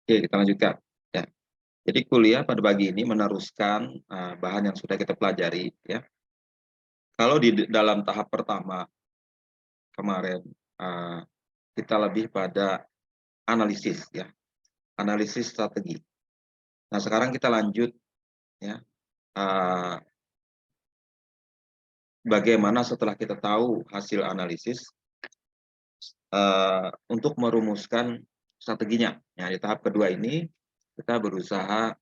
Oke, kita lanjutkan. Ya. Jadi kuliah pada pagi ini meneruskan bahan yang sudah kita pelajari. Ya. Kalau di dalam tahap pertama kemarin kita lebih pada analisis, ya, analisis strategi. Nah, sekarang kita lanjut, ya, bagaimana setelah kita tahu hasil analisis untuk merumuskan strateginya. Ya, di tahap kedua ini kita berusaha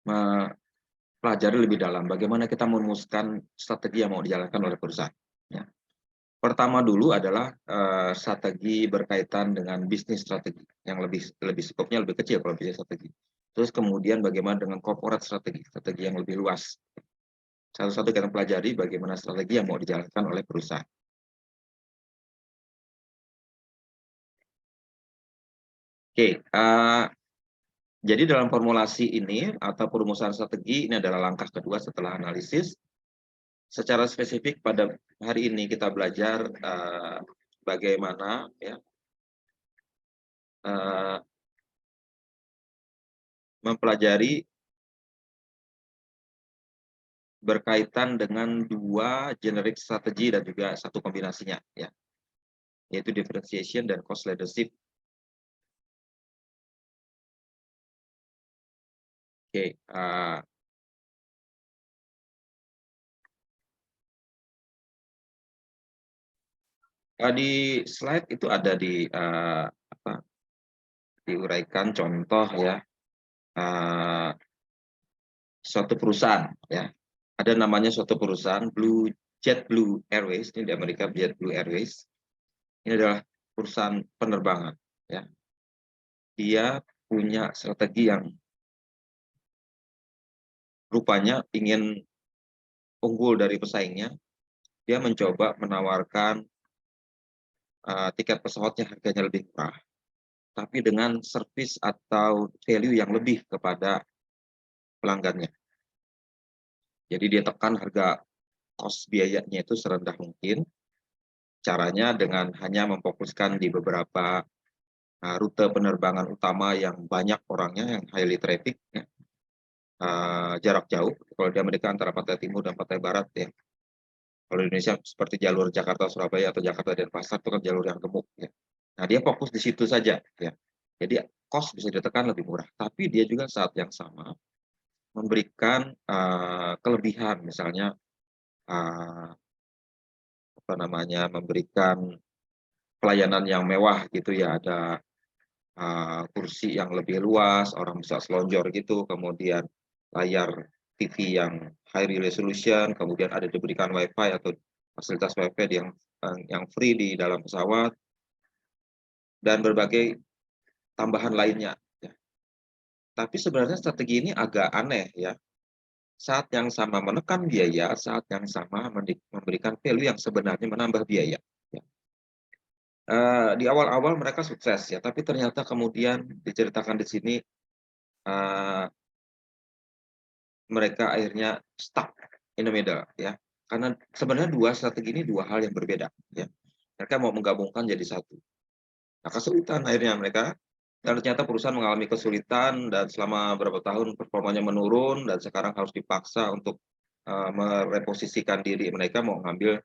mempelajari lebih dalam bagaimana kita merumuskan strategi yang mau dijalankan oleh perusahaan. Ya. Pertama dulu adalah strategi berkaitan dengan bisnis strategi yang lebih skopnya lebih kecil kalau bisnis strategi. Terus kemudian bagaimana dengan corporate strategi yang lebih luas. Satu-satu kita pelajari bagaimana strategi yang mau dijalankan oleh perusahaan. Oke, jadi dalam formulasi ini atau perumusan strategi ini adalah langkah kedua setelah analisis. Secara spesifik pada hari ini kita belajar bagaimana, ya, mempelajari berkaitan dengan dua generic strategi dan juga satu kombinasinya, ya, yaitu differentiation dan cost leadership. Oke, di slide itu ada diuraikan contoh, ya, suatu perusahaan, ya, ada namanya suatu perusahaan JetBlue Airways, ini di Amerika, JetBlue Airways ini adalah perusahaan penerbangan, ya, dia punya strategi yang rupanya ingin unggul dari pesaingnya. Dia mencoba menawarkan tiket pesawatnya harganya lebih murah, tapi dengan service atau value yang lebih kepada pelanggannya. Jadi dia tekan harga cost biayanya itu serendah mungkin. Caranya dengan hanya memfokuskan di beberapa rute penerbangan utama yang banyak orangnya, yang highly traffic, ya. Jarak jauh. Kalau di Amerika antara pantai timur dan pantai barat, ya. Kalau di Indonesia seperti jalur Jakarta-Surabaya atau Jakarta-Denpasar itu kan jalur yang gemuk, ya. Nah, dia fokus di situ saja, ya. Jadi cost bisa ditekan lebih murah, tapi dia juga saat yang sama memberikan kelebihan, misalnya memberikan pelayanan yang mewah gitu, ya, ada kursi yang lebih luas, orang bisa selonjor gitu, kemudian layar TV yang high resolution, kemudian ada diberikan WiFi atau fasilitas WiFi yang free di dalam pesawat, dan berbagai tambahan lainnya, ya. Tapi sebenarnya strategi ini agak aneh, ya. Saat yang sama menekan biaya, saat yang sama memberikan value yang sebenarnya menambah biaya, ya. Di awal-awal mereka sukses, ya, tapi ternyata kemudian diceritakan di sini mereka akhirnya stuck in the middle, ya. Karena sebenarnya dua strategi ini dua hal yang berbeda, ya. Mereka mau menggabungkan jadi satu. Nah, kesulitan akhirnya mereka, dan ternyata perusahaan mengalami kesulitan dan selama beberapa tahun performanya menurun dan sekarang harus dipaksa untuk mereposisikan diri mereka mau mengambil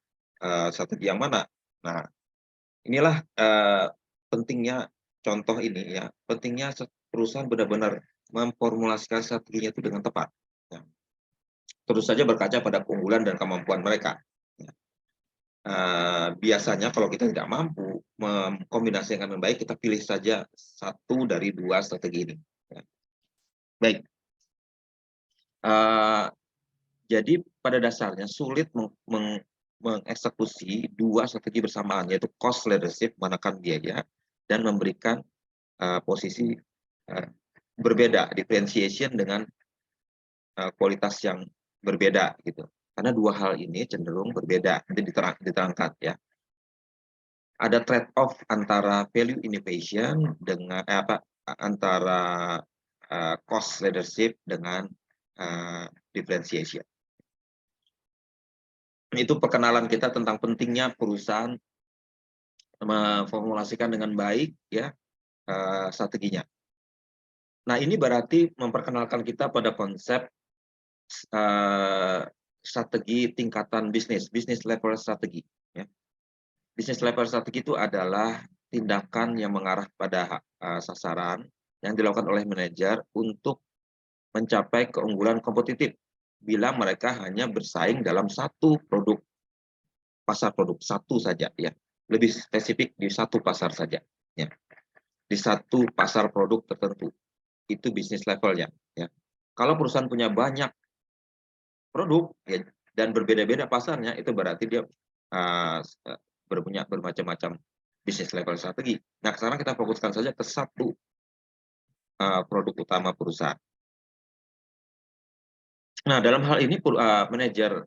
strategi yang mana. Nah, inilah pentingnya contoh ini, ya. Pentingnya perusahaan benar-benar memformulasikan strateginya itu dengan tepat, ya. Terus saja berkaca pada keunggulan dan kemampuan mereka, ya. Biasanya kalau kita tidak mampu mengkombinasikan dengan baik, kita pilih saja satu dari dua strategi ini, ya. Baik, jadi pada dasarnya sulit mengeksekusi dua strategi bersamaan, yaitu cost leadership, menekan biaya, dan memberikan posisi berbeda, differentiation dengan kualitas yang berbeda, gitu. Karena dua hal ini cenderung berbeda, nanti diterangkan, ya. Ada trade off antara value innovation dengan antara cost leadership dengan differentiation. Itu perkenalan kita tentang pentingnya perusahaan memformulasikan dengan baik, ya, strateginya. Nah, ini berarti memperkenalkan kita pada konsep strategi tingkatan bisnis level strategi. Ya. Bisnis level strategi itu adalah tindakan yang mengarah pada sasaran yang dilakukan oleh manajer untuk mencapai keunggulan kompetitif bila mereka hanya bersaing dalam satu pasar produk satu saja, ya, lebih spesifik di satu pasar saja, ya, di satu pasar produk tertentu, itu bisnis levelnya, ya. Kalau perusahaan punya banyak produk, ya, dan berbeda-beda pasarnya, itu berarti dia punya bermacam-macam bisnis level strategi. Nah, sekarang kita fokuskan saja ke satu produk utama perusahaan. Nah, dalam hal ini manajer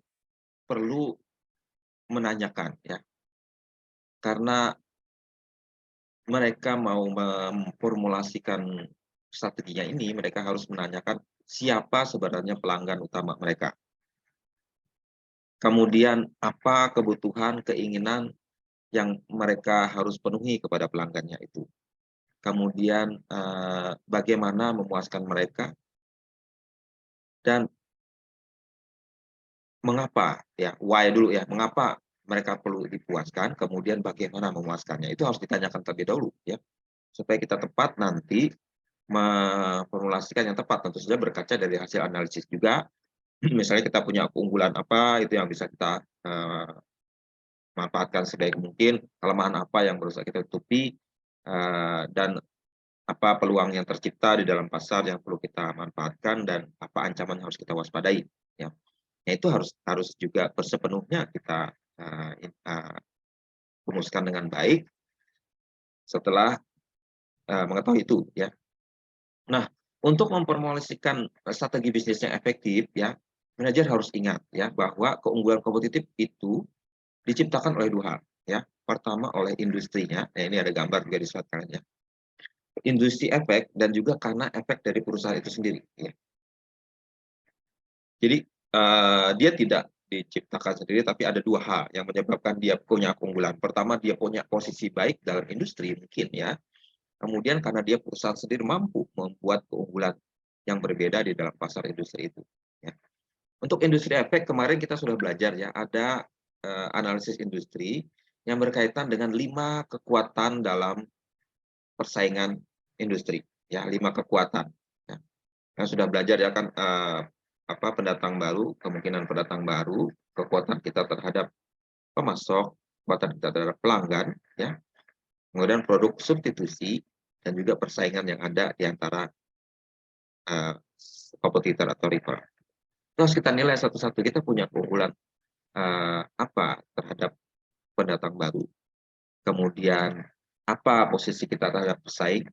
perlu menanyakan, ya, karena mereka mau memformulasikan strateginya ini, mereka harus menanyakan siapa sebenarnya pelanggan utama mereka. Kemudian apa kebutuhan, keinginan yang mereka harus penuhi kepada pelanggannya itu. Kemudian bagaimana memuaskan mereka dan mengapa, ya, why dulu, ya, mengapa mereka perlu dipuaskan, kemudian bagaimana memuaskannya. Itu harus ditanyakan terlebih dahulu, ya, supaya kita tepat nanti memformulasikan yang tepat, tentu saja berkaca dari hasil analisis juga. Misalnya kita punya keunggulan apa, itu yang bisa kita manfaatkan sebaik mungkin, kelemahan apa yang berusaha kita tutupi, dan apa peluang yang tercipta di dalam pasar yang perlu kita manfaatkan, dan apa ancaman yang harus kita waspadai, ya. Nah, itu harus juga sepenuhnya kita rumuskan dengan baik setelah mengetahui itu, ya. Nah, untuk mempromosikan strategi bisnis yang efektif, ya, manajer harus ingat, ya, bahwa keunggulan kompetitif itu diciptakan oleh dua hal, ya. Pertama oleh industrinya, nah ini ada gambar juga di slide kalian, ya. Industri efek dan juga karena efek dari perusahaan itu sendiri, ya. Jadi dia tidak diciptakan sendiri, tapi ada dua hal yang menyebabkan dia punya keunggulan. Pertama, dia punya posisi baik dalam industri mungkin, ya. Kemudian karena dia perusahaan sendiri mampu membuat keunggulan yang berbeda di dalam pasar industri itu, ya. Untuk industri efek kemarin kita sudah belajar, ya, ada analisis industri yang berkaitan dengan 5 kekuatan dalam persaingan industri, ya, 5 kekuatan, ya. Yang sudah belajar, ya, kan, pendatang baru, kemungkinan pendatang baru, kekuatan kita terhadap pemasok, kekuatan kita terhadap pelanggan, ya, kemudian produk substitusi, dan juga persaingan yang ada di antara kompetitor atau rival. Terus kita nilai satu-satu, kita punya keunggulan apa terhadap pendatang baru, kemudian apa posisi kita terhadap pesaing,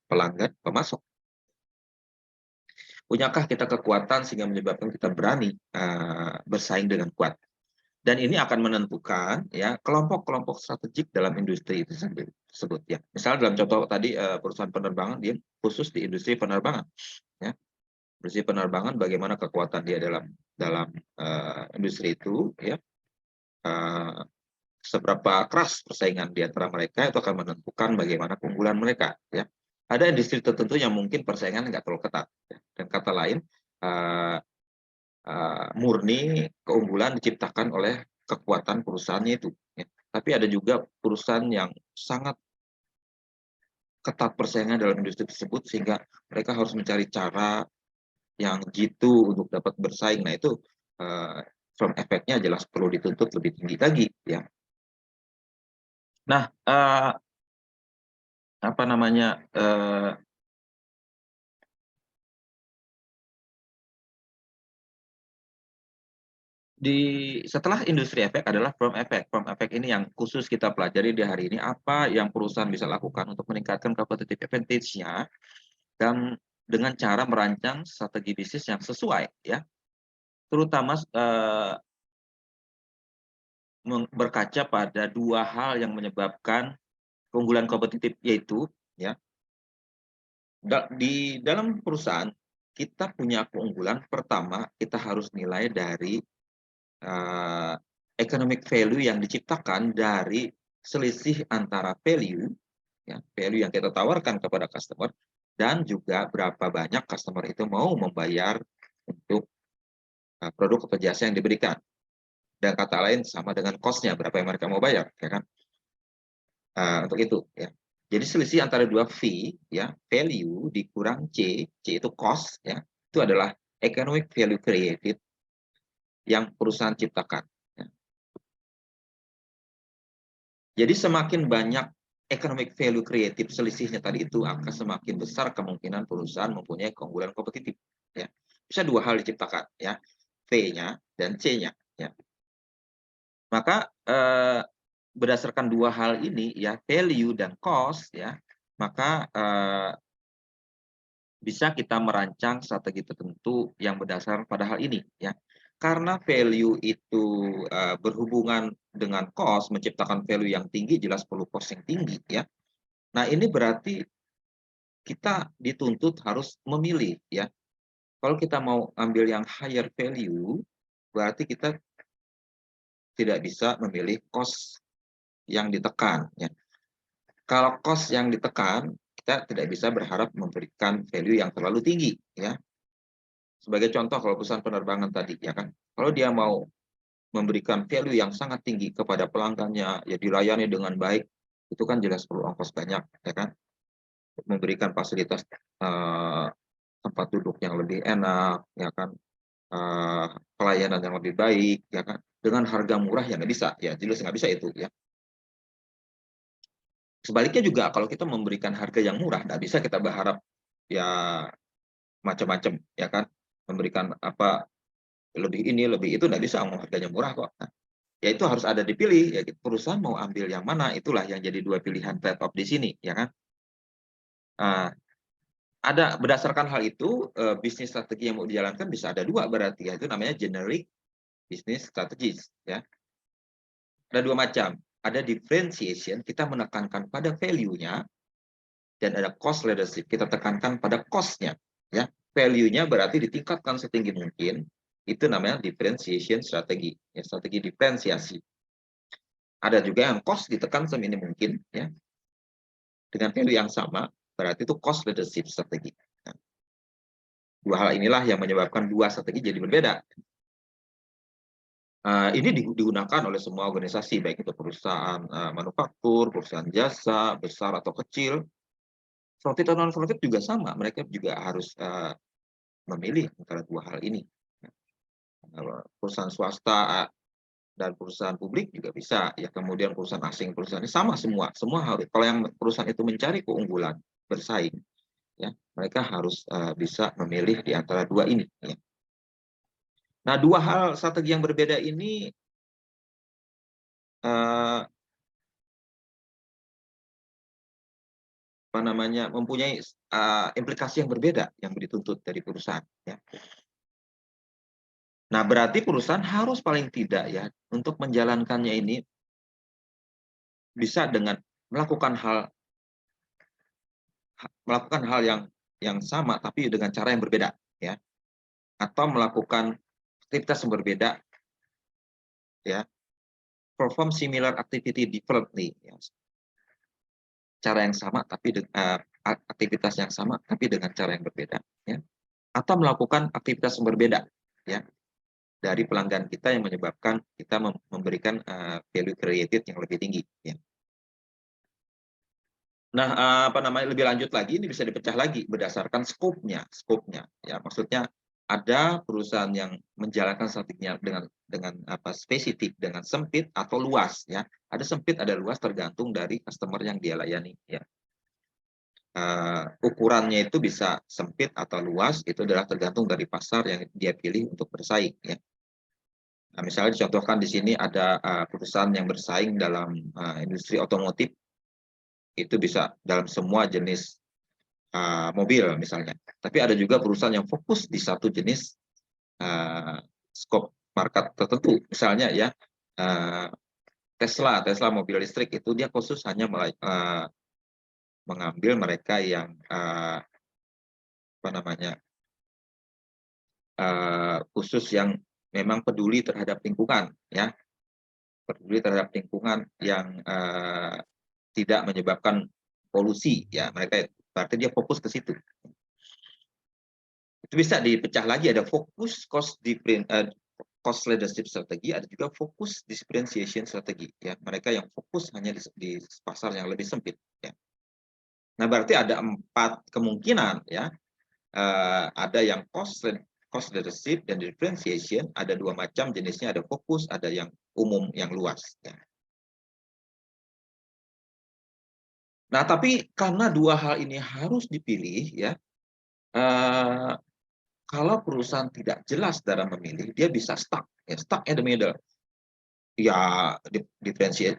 pelanggan, pemasok. Punyakah kita kekuatan sehingga menyebabkan kita berani bersaing dengan kuat. Dan ini akan menentukan, ya, kelompok-kelompok strategik dalam industri itu tersebut, ya. Misalnya dalam contoh tadi perusahaan penerbangan, dia khusus di industri penerbangan, ya. Industri penerbangan bagaimana kekuatan dia dalam industri itu, ya. Seberapa keras persaingan di antara mereka itu akan menentukan bagaimana keunggulan mereka, ya. Ada industri tertentu yang mungkin persaingan nggak terlalu ketat, ya. Dan kata lain murni keunggulan diciptakan oleh kekuatan perusahaannya itu, ya. Tapi ada juga perusahaan yang sangat ketat persaingan dalam industri tersebut sehingga mereka harus mencari cara yang jitu untuk dapat bersaing. Nah, itu from efeknya jelas perlu dituntut lebih tinggi lagi, ya. Nah, apa namanya, setelah industri efek adalah firm efek. Firm efek ini yang khusus kita pelajari di hari ini, apa yang perusahaan bisa lakukan untuk meningkatkan competitive advantage-nya dan dengan cara merancang strategi bisnis yang sesuai, ya. Terutama berkaca pada dua hal yang menyebabkan keunggulan kompetitif, yaitu, ya, di dalam perusahaan kita punya keunggulan. Pertama, kita harus nilai dari economic value yang diciptakan dari selisih antara value ya, value yang kita tawarkan kepada customer, dan juga berapa banyak customer itu mau membayar untuk produk atau jasa yang diberikan. Dan kata lain sama dengan cost-nya, berapa yang mereka mau bayar, ya kan? Untuk itu, ya. Jadi selisih antara dua V, ya, value dikurang C itu cost, ya, itu adalah economic value created yang perusahaan ciptakan. Ya. Jadi semakin banyak economic value creative selisihnya tadi itu, akan semakin besar kemungkinan perusahaan mempunyai keunggulan kompetitif. Ya. Bisa dua hal diciptakan, ya, V-nya dan C-nya. Ya. Maka berdasarkan dua hal ini, ya, value dan cost, ya, maka bisa kita merancang strategi tertentu yang berdasarkan pada hal ini, ya. Karena value itu berhubungan dengan cost, menciptakan value yang tinggi jelas perlu cost yang tinggi, ya. Nah, ini berarti kita dituntut harus memilih, ya. Kalau kita mau ambil yang higher value, berarti kita tidak bisa memilih cost yang ditekan, ya. Kalau cost yang ditekan, kita tidak bisa berharap memberikan value yang terlalu tinggi, ya. Sebagai contoh, kalau perusahaan penerbangan tadi, ya kan, kalau dia mau memberikan value yang sangat tinggi kepada pelanggannya, ya dilayani dengan baik, itu kan jelas perlu ongkos banyak, ya kan. Memberikan fasilitas tempat duduk yang lebih enak, ya kan, pelayanan yang lebih baik, ya kan, dengan harga murah yang nggak bisa, ya jelas nggak bisa itu, ya. Sebaliknya juga kalau kita memberikan harga yang murah, nggak bisa kita berharap ya macam-macam, ya kan, memberikan apa lebih ini lebih itu, nggak bisa mau harganya murah kok. Nah, ya itu harus ada dipilih, ya gitu. Perusahaan mau ambil yang mana, itulah yang jadi dua pilihan trade off di sini, ya kan. Ada berdasarkan hal itu bisnis strategi yang mau dijalankan bisa ada dua, berarti ya, itu namanya generic business strategies, ya. Ada dua macam, ada differentiation, kita menekankan pada value-nya, dan ada cost leadership, kita tekankan pada cost-nya, ya. Value-nya berarti ditingkatkan setinggi mungkin, itu namanya differentiation strategi, ya, strategi diferensiasi. Ada juga yang cost ditekan seminim mungkin, ya, dengan value yang sama, berarti itu cost leadership strategi. Nah, dua hal inilah yang menyebabkan dua strategi jadi berbeda. Ini digunakan oleh semua organisasi, baik itu perusahaan manufaktur, perusahaan jasa, besar atau kecil. Profit atau non profit juga sama, mereka juga harus memilih antara dua hal ini. Perusahaan swasta dan perusahaan publik juga bisa, ya, kemudian perusahaan asing, perusahaan ini sama semua. Semua harus, kalau yang perusahaan itu mencari keunggulan, bersaing, ya, mereka harus bisa memilih di antara dua ini, ya. Nah, dua hal strategi yang berbeda ini apa namanya, mempunyai implikasi yang berbeda yang dituntut dari perusahaan, ya. Nah, berarti perusahaan harus paling tidak, ya, untuk menjalankannya ini bisa dengan melakukan hal yang sama tapi dengan cara yang berbeda, ya, atau melakukan aktivitas yang berbeda, ya, perform similar activity differently, ya. Cara yang sama tapi aktivitas yang sama tapi dengan cara yang berbeda, ya, atau melakukan aktivitas yang berbeda, ya, dari pelanggan kita yang menyebabkan kita memberikan value created yang lebih tinggi, ya. Nah, apa namanya, lebih lanjut lagi ini bisa dipecah lagi berdasarkan skopnya, ya, maksudnya ada perusahaan yang menjalankan strateginya dengan apa, spesifik, dengan sempit atau luas, ya. Ada sempit, ada luas tergantung dari customer yang dia layani, ya. Ukurannya itu bisa sempit atau luas, itu adalah tergantung dari pasar yang dia pilih untuk bersaing, ya. Nah, misalnya dicontohkan di sini ada perusahaan yang bersaing dalam industri otomotif, itu bisa dalam semua jenis mobil misalnya. Tapi ada juga perusahaan yang fokus di satu jenis skop market tertentu. Misalnya, ya, Tesla mobil listrik itu dia khusus hanya mengambil mereka yang apa namanya, khusus yang memang peduli terhadap lingkungan, ya, peduli terhadap lingkungan yang tidak menyebabkan polusi, ya mereka berarti dia fokus ke situ. Itu bisa dipecah lagi, ada fokus cost leadership strategi, ada juga fokus differentiation strategi, ya mereka yang fokus hanya di pasar yang lebih sempit, ya. Nah berarti ada 4 kemungkinan, ya. Ada yang cost leadership dan differentiation, ada 2 macam jenisnya, ada fokus, ada yang umum, yang luas, ya. Nah tapi karena 2 hal ini harus dipilih, ya, kalau perusahaan tidak jelas dalam memilih, dia bisa stuck, ya, stuck in the middle. Ya,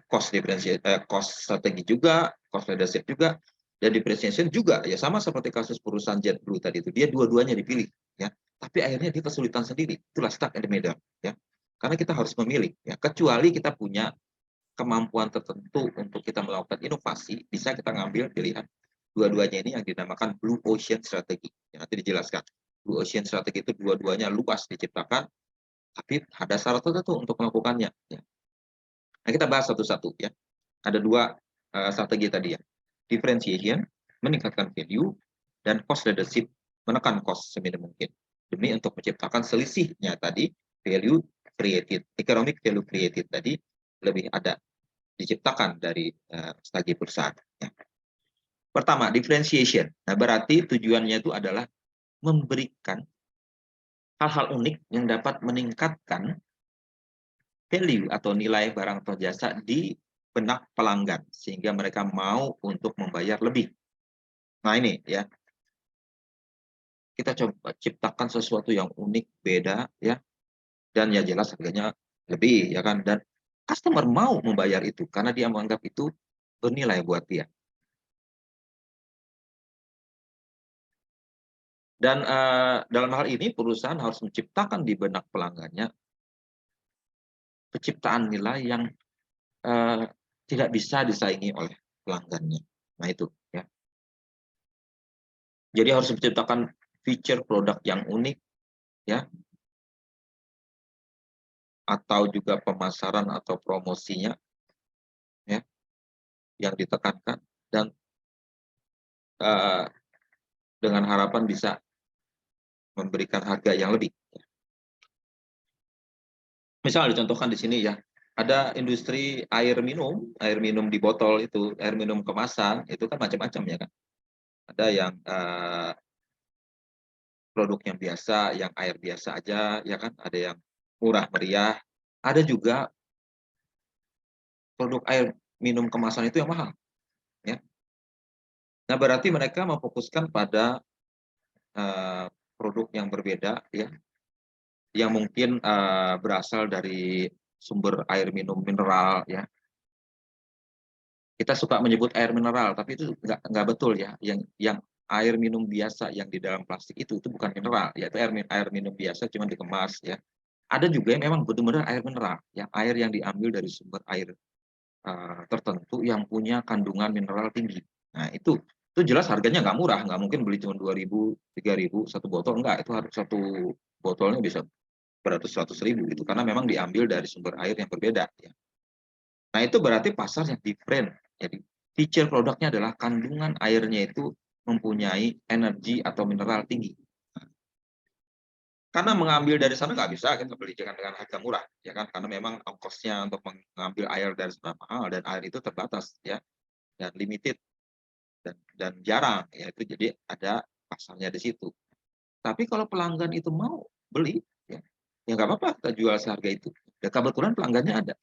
cost strategi juga, cost leadership juga, dan differentiation juga, ya sama seperti kasus perusahaan JetBlue tadi itu, dia dua-duanya dipilih, ya. Tapi akhirnya dia kesulitan sendiri, itulah stuck in the middle, ya. Karena kita harus memilih, ya. Kecuali kita punya kemampuan tertentu untuk kita melakukan inovasi, bisa kita ngambil pilihan dua-duanya ini yang dinamakan Blue Ocean Strategy. Ya, nanti dijelaskan. Blue Ocean Strategy itu dua-duanya luas diciptakan, tapi ada syarat tertentu untuk melakukannya, ya. Nah, kita bahas satu-satu, ya. Ada 2 strategi tadi, ya. Differentiation, meningkatkan value, dan cost leadership, menekan cost seminim mungkin. Demi untuk menciptakan selisihnya tadi, value created, economic value created tadi lebih ada diciptakan dari strategi perusahaan, ya. Pertama, differentiation. Nah, berarti tujuannya itu adalah memberikan hal-hal unik yang dapat meningkatkan value atau nilai barang atau jasa di benak pelanggan, sehingga mereka mau untuk membayar lebih. Nah ini ya, kita coba ciptakan sesuatu yang unik, beda ya, dan ya jelas harganya lebih ya kan, dan customer mau membayar itu karena dia menganggap itu bernilai buat dia. Dan dalam hal ini perusahaan harus menciptakan di benak pelanggannya penciptaan nilai yang tidak bisa disaingi oleh pelanggannya. Nah itu ya. Jadi harus menciptakan feature produk yang unik ya, atau juga pemasaran atau promosinya ya yang ditekankan, dan dengan harapan bisa memberikan harga yang lebih. Misal dicontohkan di sini ya, ada industri air minum di botol itu, air minum kemasan itu kan macam-macam ya kan. Ada yang produk yang biasa, yang air biasa aja ya kan, ada yang murah meriah, ada juga produk air minum kemasan itu yang mahal ya. Nah berarti mereka memfokuskan pada produk yang berbeda ya, yang mungkin berasal dari sumber air minum mineral ya. Kita suka menyebut air mineral, tapi itu nggak betul ya. Yang air minum biasa yang di dalam plastik itu bukan mineral, yaitu air minum biasa cuma dikemas ya. Ada juga yang memang benar-benar air mineral, ya air yang diambil dari sumber air tertentu yang punya kandungan mineral tinggi. Nah itu jelas harganya nggak murah, nggak mungkin beli cuma 2.000, 3.000 satu botol, enggak, itu harus satu botolnya bisa beratus-ratus ribu gitu, karena memang diambil dari sumber air yang berbeda ya. Nah itu berarti pasar yang different. Jadi feature produknya adalah kandungan airnya itu mempunyai energi atau mineral tinggi. Karena mengambil dari sana nggak bisa kita beli dengan harga murah, ya kan? Karena memang ongkosnya untuk mengambil air dari sana mahal, dan air itu terbatas ya, dan limited, dan jarang ya, itu jadi ada pasarnya di situ. Tapi kalau pelanggan itu mau beli, ya nggak apa-apa kita jual seharga itu. Ya kebetulan pelanggannya ada.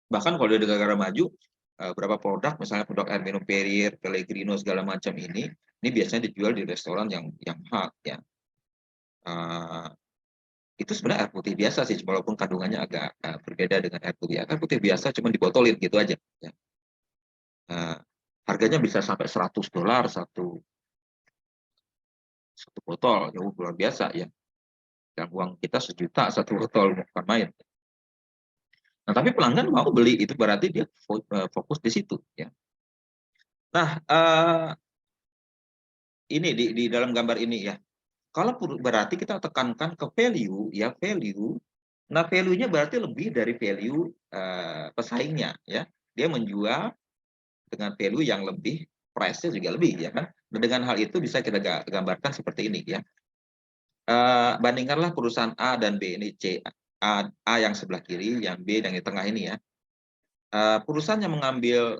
Bahkan kalau di negara maju, berapa produk, misalnya produk air minum Perrier, Pellegrino segala macam ini biasanya dijual di restoran yang mahal ya. Itu sebenarnya air putih biasa sih, walaupun kandungannya agak berbeda dengan air putih. Air putih biasa cuma dibotolin gitu aja. Ya. Harganya bisa sampai $100 satu botol, ya luar biasa ya. Dan uang kita sejuta satu botol, bukan main. Nah, tapi pelanggan mau beli, itu berarti dia fokus di situ ya. Nah, ini di dalam gambar ini ya. Kalau berarti kita tekankan ke value ya, value. Nah, value-nya berarti lebih dari value pesaingnya ya. Dia menjual dengan value yang lebih price-nya juga lebih ya kan. Dan dengan hal itu bisa kita gambarkan seperti ini ya. Bandingkanlah perusahaan A dan B ini A yang sebelah kiri, yang B yang di tengah ini ya. Perusahaan yang mengambil,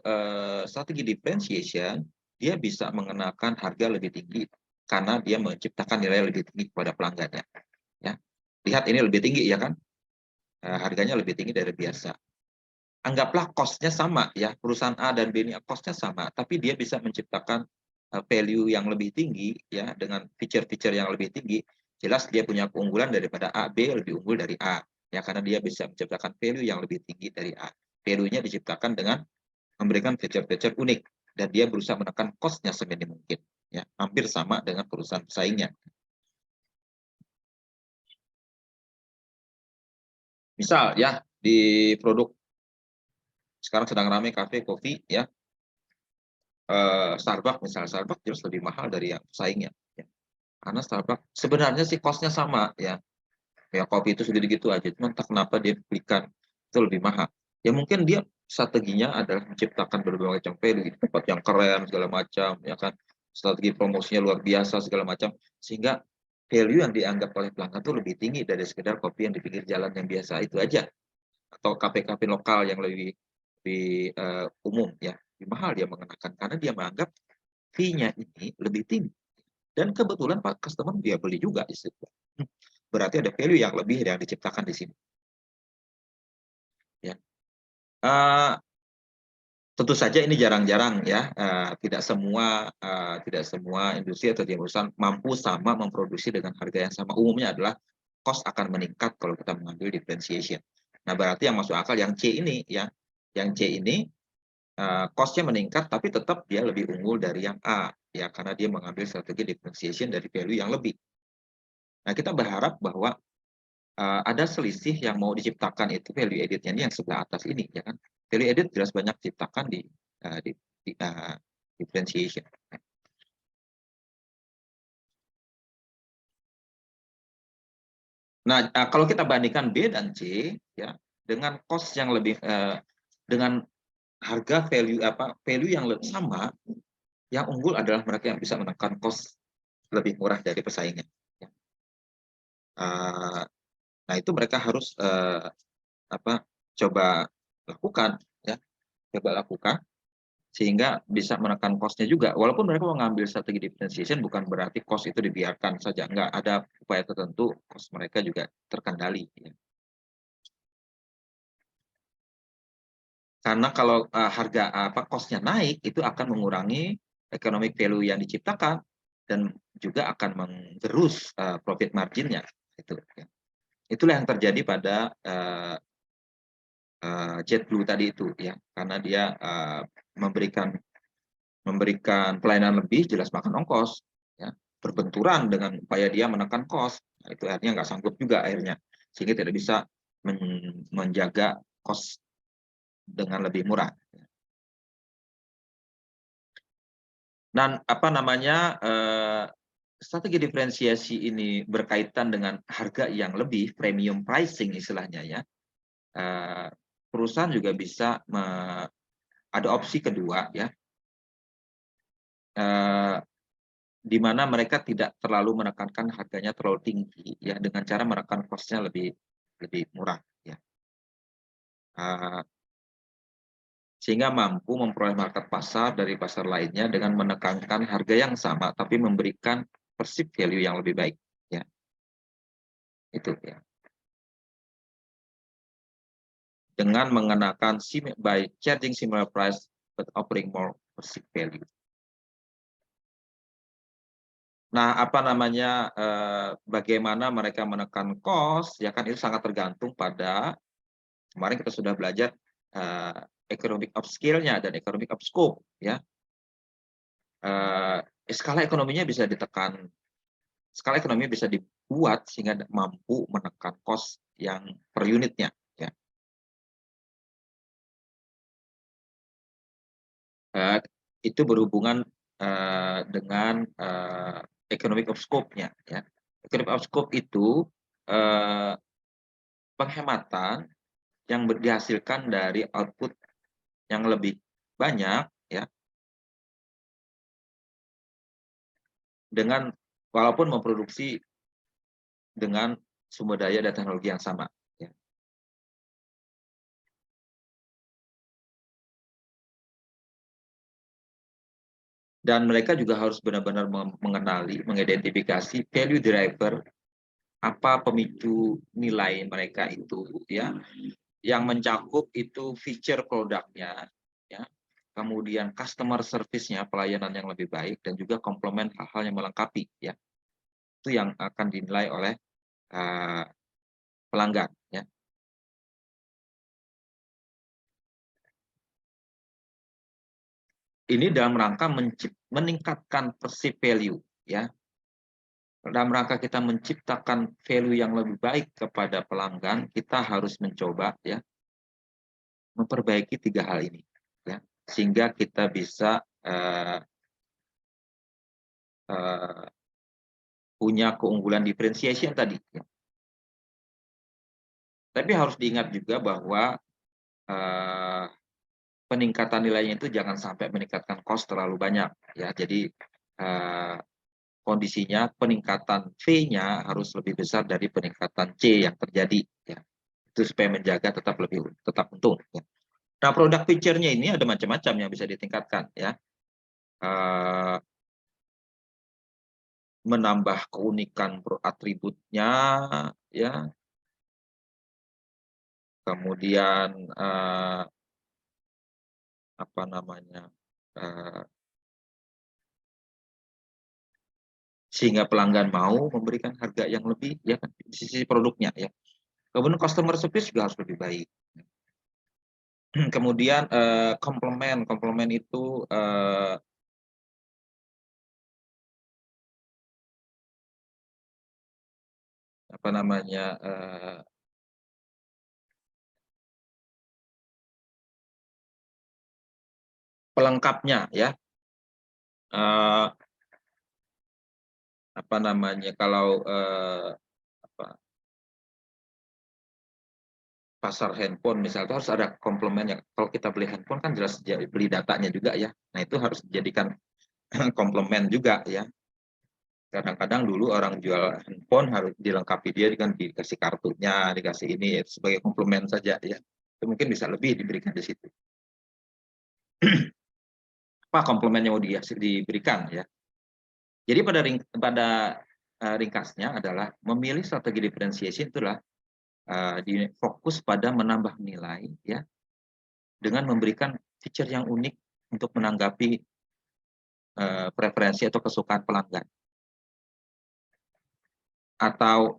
strategi differentiation, dia bisa mengenakan harga lebih tinggi karena dia menciptakan nilai lebih tinggi kepada pelanggannya, ya. Lihat ini lebih tinggi ya kan, harganya lebih tinggi dari biasa. Anggaplah cost-nya sama ya, perusahaan A dan B ini cost-nya sama, tapi dia bisa menciptakan, value yang lebih tinggi ya, dengan feature-feature yang lebih tinggi. Jelas dia punya keunggulan daripada A, B lebih unggul dari A, ya karena dia bisa menciptakan value yang lebih tinggi dari A. Value-nya diciptakan dengan memberikan feature-feature unik dan dia berusaha menekan cost-nya seminim mungkin, ya, hampir sama dengan perusahaan pesaingnya. Misal ya, di produk sekarang sedang ramai kafe, kopi ya, Starbucks misalnya, Starbucks jelas lebih mahal dari yang pesaingnya, ya. Karena Starbucks sebenarnya sih cost-nya sama ya, ya kopi itu segitu-gitu aja, cuman entah kenapa dia belikan itu lebih mahal. Ya mungkin dia strateginya adalah menciptakan berbagai macam value, tempat yang keren segala macam, ya kan, strategi promosinya luar biasa segala macam, sehingga value yang dianggap oleh pelanggan itu lebih tinggi dari sekedar kopi yang di pinggir jalan yang biasa itu aja, atau kafe-kafe lokal yang lebih lebih, umum ya, lebih mahal dia mengenakan karena dia menganggap fee-nya ini lebih tinggi dan kebetulan Pak customer dia beli juga di situ. Berarti ada value yang lebih yang diciptakan di sini, ya. Eee, Tentu saja ini jarang-jarang ya, tidak semua industri atau perusahaan mampu sama memproduksi dengan harga yang sama. Umumnya adalah cost akan meningkat kalau kita mengambil differentiation. Nah, berarti yang masuk akal yang C ini ya, yang C ini, cost-nya meningkat tapi tetap dia lebih unggul dari yang A, ya karena dia mengambil strategi differentiation dari value yang lebih. Nah, kita berharap bahwa ada selisih yang mau diciptakan itu value added-nya ini yang sebelah atas ini ya kan. Value added jelas banyak diciptakan di differentiation. Nah, kalau kita bandingkan B dan C ya, dengan cost yang lebih, dengan harga value yang sama, yang unggul adalah mereka yang bisa menekan cost lebih murah dari pesaingnya, ya. Eee, nah itu mereka harus, apa, coba lakukan ya, coba lakukan sehingga bisa menekan cost-nya juga. Walaupun mereka mengambil strategi differentiation bukan berarti cost itu dibiarkan saja, enggak, ada upaya tertentu cost mereka juga terkendali, ya. Karena kalau, harga cost-nya naik, itu akan mengurangi economic value yang diciptakan dan juga akan menggerus, profit margin-nya, gitu ya. Itulah yang terjadi pada, JetBlue tadi itu ya, karena dia, memberikan memberikan pelayanan lebih, jelas makan ongkos, ya. Berbenturan dengan upaya dia menekan cost. Nah, itu akhirnya nggak sanggup juga akhirnya, sehingga tidak bisa menjaga cost dengan lebih murah. Dan apa namanya, strategi diferensiasi ini berkaitan dengan harga yang lebih, premium pricing istilahnya ya, eee, perusahaan juga bisa ada opsi kedua ya, eee di mana mereka tidak terlalu menekankan harganya terlalu tinggi ya, dengan cara menekan cost-nya lebih lebih murah ya, eee, sehingga mampu memperoleh market pasar dari pasar lainnya dengan menekankan harga yang sama, tapi memberikan perceived value yang lebih baik ya, itu ya. Dengan mengenakan by charging similar price but offering more perceived value. Nah, apa namanya, bagaimana mereka menekan cost, ya kan itu sangat tergantung pada kemarin kita sudah belajar, eee, economic of scale-nya dan economic of scope ya, skala ekonominya bisa ditekan, skala ekonominya bisa dibuat sehingga mampu menekan cost yang per unitnya ya, eee, itu berhubungan, dengan, economic of scope-nya ya. Economic of scope itu, eee, penghematan yang dihasilkan dari output yang lebih banyak ya, dengan walaupun memproduksi dengan sumber daya dan teknologi yang sama, ya. Dan mereka juga harus benar-benar mengenali, mengidentifikasi value driver, apa pemicu nilai mereka itu, ya, yang mencakup itu feature produknya, ya, kemudian customer service-nya, pelayanan yang lebih baik, dan juga komplement hal-hal yang melengkapi, ya. Itu yang akan dinilai oleh uh, pelanggan, ya. Ini dalam rangka meningkatkan perceived value, ya. Dalam rangka kita menciptakan value yang lebih baik kepada pelanggan, kita harus mencoba, ya, memperbaiki 3 hal ini, ya, sehingga kita bisa punya keunggulan differentiation tadi, ya. Tapi harus diingat juga bahwa peningkatan nilainya itu jangan sampai meningkatkan cost terlalu banyak, ya. Jadi kondisinya peningkatan V-nya harus lebih besar dari peningkatan C yang terjadi, ya. Itu supaya menjaga tetap untung, ya. Nah, produk feature-nya ini ada macam-macam yang bisa ditingkatkan, ya. Menambah keunikan atributnya, ya. Kemudian apa namanya, sehingga pelanggan mau memberikan harga yang lebih, ya kan, di sisi produknya, ya. Kemudian customer service juga harus lebih baik. Kemudian komplement itu apa namanya, pelengkapnya, ya. Apa namanya, kalau apa, pasar handphone misalnya, itu harus ada komplement yang kalau kita beli handphone kan jelas beli datanya juga, ya. Nah, itu harus dijadikan komplement juga, ya. Kadang-kadang dulu orang jual handphone harus dilengkapi, dia kan dikasih kartunya, dikasih ini, ya, sebagai komplement saja, ya. Itu mungkin bisa lebih diberikan di situ. Apa komplement yang mau diberikan, ya. Jadi pada ringkasnya adalah memilih strategi differentiation itulah fokus pada menambah nilai, ya, dengan memberikan feature yang unik untuk menanggapi preferensi atau kesukaan pelanggan atau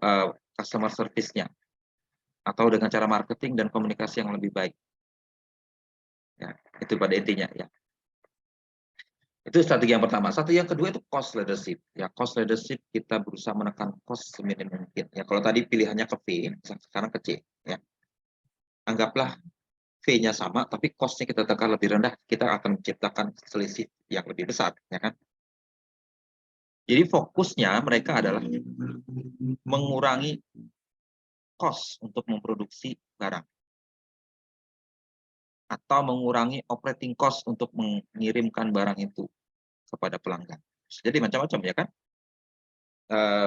customer service-nya, atau dengan cara marketing dan komunikasi yang lebih baik, ya. Itu pada intinya, ya. Itu strategi yang pertama. Strategi yang kedua itu cost leadership. Ya, cost leadership kita berusaha menekan cost seminim mungkin. Ya, kalau tadi pilihannya ke V, sekarang ke C. Ya. Anggaplah V-nya sama, tapi cost-nya kita tekan lebih rendah, kita akan menciptakan selisih yang lebih besar, ya kan? Jadi fokusnya mereka adalah mengurangi cost untuk memproduksi barang, atau mengurangi operating cost untuk mengirimkan barang itu kepada pelanggan. Jadi macam-macam, ya kan?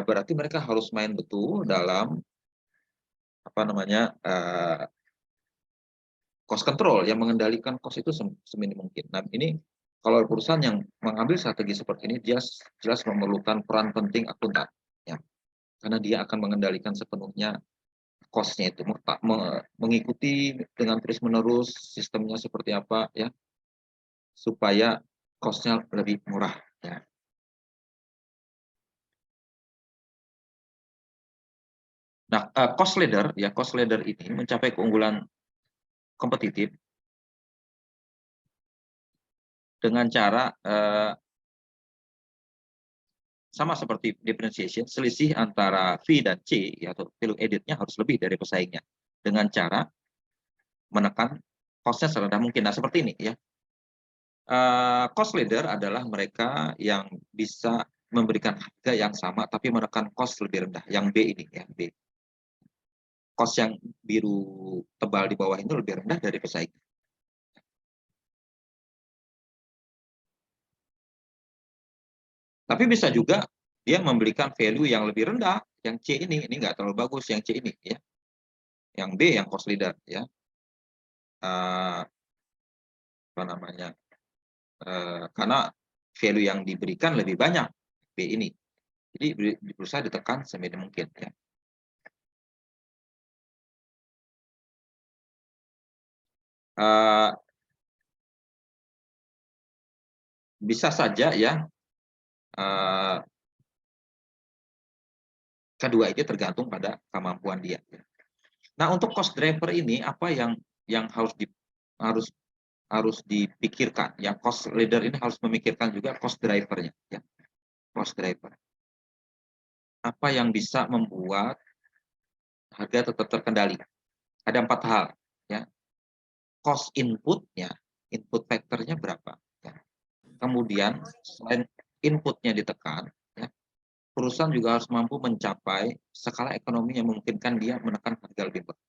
Berarti mereka harus main betul dalam apa namanya, cost control, yang mengendalikan cost itu seminim mungkin. Nah, ini kalau perusahaan yang mengambil strategi seperti ini, dia jelas memerlukan peran penting akuntan, ya. Karena dia akan mengendalikan sepenuhnya cost-nya itu, mengikuti dengan terus-menerus sistemnya seperti apa, ya, supaya cost-nya lebih murah, ya. Nah, cost leader ini mencapai keunggulan kompetitif dengan cara sama seperti differentiation, selisih antara V dan C, ya, atau value added-nya harus lebih dari pesaingnya dengan cara menekan cost-nya serendah mungkin. Nah, seperti ini, ya. Cost leader adalah mereka yang bisa memberikan harga yang sama tapi menekan cost lebih rendah. Yang B ini, ya, B. Cost yang biru tebal di bawah itu lebih rendah dari pesaing. Tapi bisa juga dia memberikan value yang lebih rendah, yang C ini nggak terlalu bagus yang C ini ya. Yang B yang cost leader ya. Apa namanya? Karena value yang diberikan lebih banyak B ini. Jadi berusaha ditekan seminim mungkin ya. Bisa saja ya, kedua itu tergantung pada kemampuan dia. Nah, untuk cost driver ini apa yang harus harus dipikirkan? Yang cost leader ini harus memikirkan juga cost driver-nya ya, cost driver. Apa yang bisa membuat harga tetap terkendali? Ada 4 hal ya. Cost input-nya, input factor-nya berapa ya. Kemudian selain input-nya ditekan ya, perusahaan juga harus mampu mencapai skala ekonomi yang memungkinkan dia menekan harga lebih murah.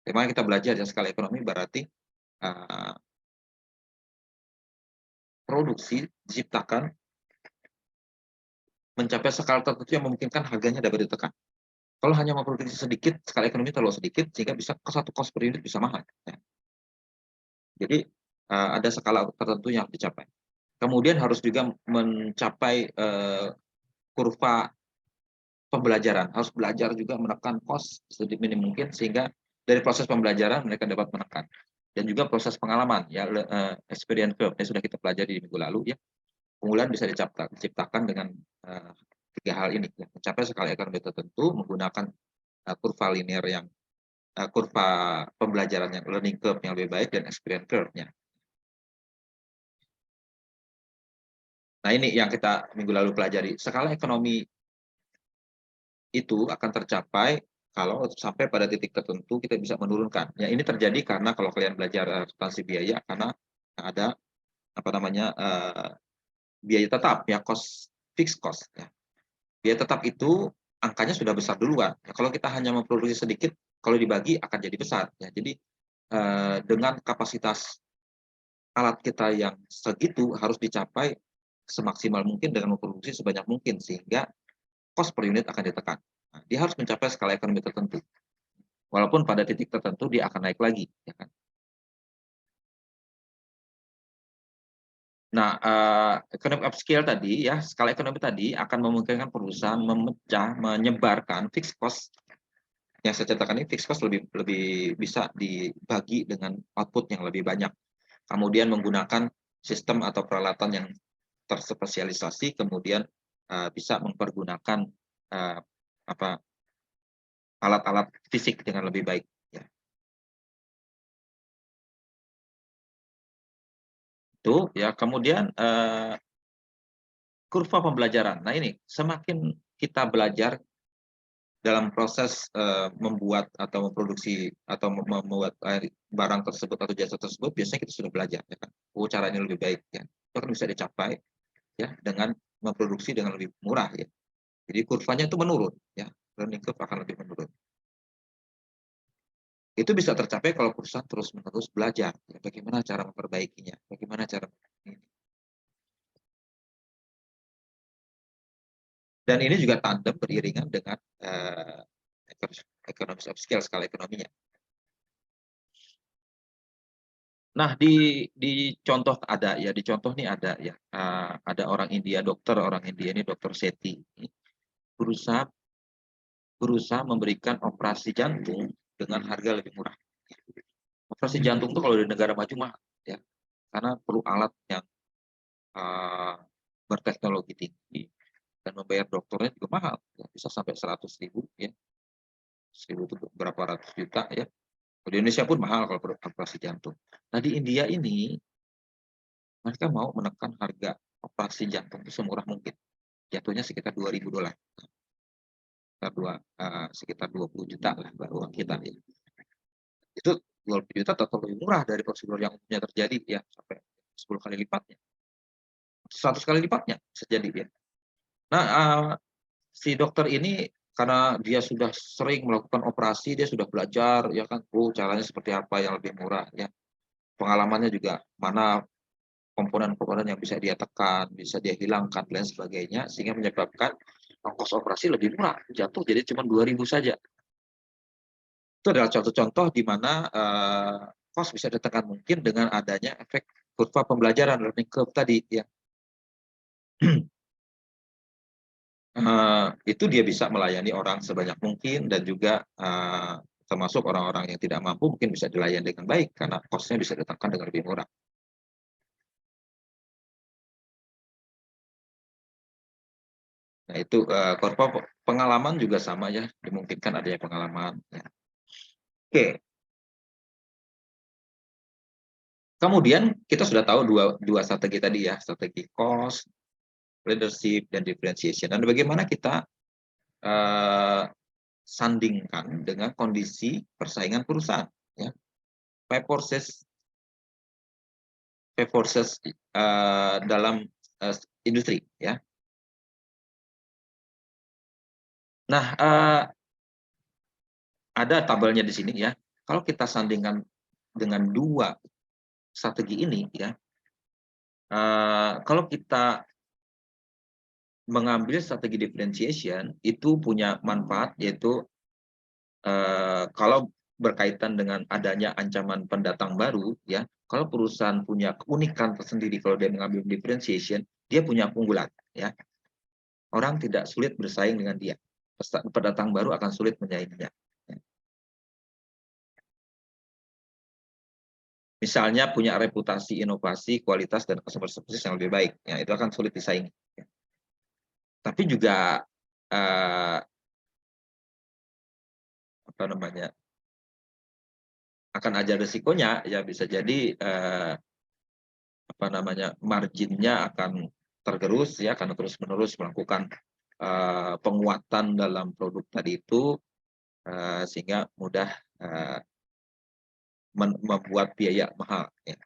Memang kita belajar ya skala ekonomi berarti produksi diciptakan mencapai skala tertentu yang memungkinkan harganya dapat ditekan. Kalau hanya memproduksi sedikit, skala ekonomi terlalu sedikit sehingga bisa satu cost per unit bisa mahal. Ya. Jadi ada skala tertentu yang harus dicapai. Kemudian harus juga mencapai kurva pembelajaran, harus belajar juga menekan cost sedeminim mungkin sehingga dari proses pembelajaran mereka dapat menekan. Dan juga proses pengalaman ya, experience curve yang sudah kita pelajari di minggu lalu ya. Keunggulan bisa diciptakan dengan 3 hal ini ya, mencapai skala ekonomi tertentu menggunakan kurva linear yang kurva pembelajaran yang learning curve yang lebih baik dan experience curve-nya. Nah, ini yang kita minggu lalu pelajari. Skala ekonomi itu akan tercapai kalau sampai pada titik tertentu kita bisa menurunkan. Ya, ini terjadi karena kalau kalian belajar akuntansi biaya karena ada apa namanya biaya tetap ya, fixed cost ya. Biaya tetap itu angkanya sudah besar duluan. Ya, kalau kita hanya memproduksi sedikit, kalau dibagi akan jadi besar ya. Jadi dengan kapasitas alat kita yang segitu harus dicapai semaksimal mungkin dengan memproduksi sebanyak mungkin sehingga cost per unit akan ditekan. Nah, dia harus mencapai skala ekonomi tertentu. Walaupun pada titik tertentu dia akan naik lagi, ya kan? Nah, economic of scale tadi ya, skala ekonomi tadi akan memungkinkan perusahaan menyebarkan fixed cost yang saya ceritakan ini fixed cost lebih lebih bisa dibagi dengan output yang lebih banyak. Kemudian menggunakan sistem atau peralatan yang terspesialisasi, kemudian bisa mempergunakan apa alat-alat fisik dengan lebih baik. Ya. Itu ya. Kemudian kurva pembelajaran. Nah ini semakin kita belajar dalam proses membuat atau memproduksi atau membuat barang tersebut atau jasa tersebut biasanya kita sudah belajar ya kan. Oh caranya lebih baik ya. Itu kan bisa dicapai ya dengan memproduksi dengan lebih murah ya. Jadi kurvanya itu menurun ya. Learning curve akan lebih menurun. Itu bisa tercapai kalau perusahaan terus-menerus belajar ya, bagaimana cara memperbaikinya, bagaimana cara dan ini juga tandem beriringan dengan economies of scale, skala ekonominya. Nah, di contoh ada ya, di contoh nih ada ya, ada orang India, orang India ini Dokter Sethi, berusaha berusaha memberikan operasi jantung dengan harga lebih murah. Operasi jantung itu kalau di negara maju mahal ya, karena perlu alat yang berteknologi tinggi dan membayar dokternya juga mahal, ya, bisa sampai 100.000 ya, 1.000 itu berapa ratus juta ya. Di Indonesia pun mahal kalau operasi jantung. Nah di India ini mereka mau menekan harga operasi jantung itu semurah mungkin. Jatuhnya sekitar $2.000. Sekitar 20 juta lah uang kita ya. Itu 20 juta tetap lebih murah dari prosedur yang umumnya terjadi ya, sampai 10 kali lipatnya. 100 kali lipatnya bisa jadi ya. Nah, si dokter ini karena dia sudah sering melakukan operasi, dia sudah belajar ya kan, caranya seperti apa yang lebih murah ya. Pengalamannya juga mana komponen-komponen yang bisa dia tekan, bisa dia hilangkan dan sebagainya, sehingga menyebabkan ongkos operasi lebih murah, jatuh jadi cuma 2.000 saja. Itu adalah contoh-contoh di mana, cost bisa ditekan mungkin dengan adanya efek kurva pembelajaran, learning curve tadi ya. Itu dia bisa melayani orang sebanyak mungkin dan juga, termasuk orang-orang yang tidak mampu mungkin bisa dilayani dengan baik karena cost-nya bisa ditekan dengan lebih murah. Nah itu, kurva pengalaman juga sama ya, dimungkinkan adanya pengalaman ya. Oke, kemudian kita sudah tahu dua dua strategi tadi ya, strategi cost, leadership, dan differentiation. Dan bagaimana kita, eee, sandingkan dengan kondisi persaingan perusahaan ya, Five forces five forces, dalam, industri ya. Nah, ada tabelnya di sini ya. Kalau kita sandingkan dengan 2 strategi ini ya, kalau kita mengambil strategi differentiation itu punya manfaat yaitu, kalau berkaitan dengan adanya ancaman pendatang baru ya, kalau perusahaan punya keunikan tersendiri kalau dia mengambil differentiation, dia punya keunggulan ya. Orang tidak sulit bersaing dengan dia. Pendatang baru akan sulit menyainginya. Ya. Misalnya punya reputasi inovasi, kualitas, dan customer service yang lebih baik, ya itu akan sulit disaingi. Ya. Tapi juga, apa namanya, akan ada resikonya, ya bisa jadi, apa namanya, marginnya akan tergerus ya, karena terus-menerus melakukan, penguatan dalam produk tadi itu, sehingga mudah, eee, membuat biaya mahal, ya.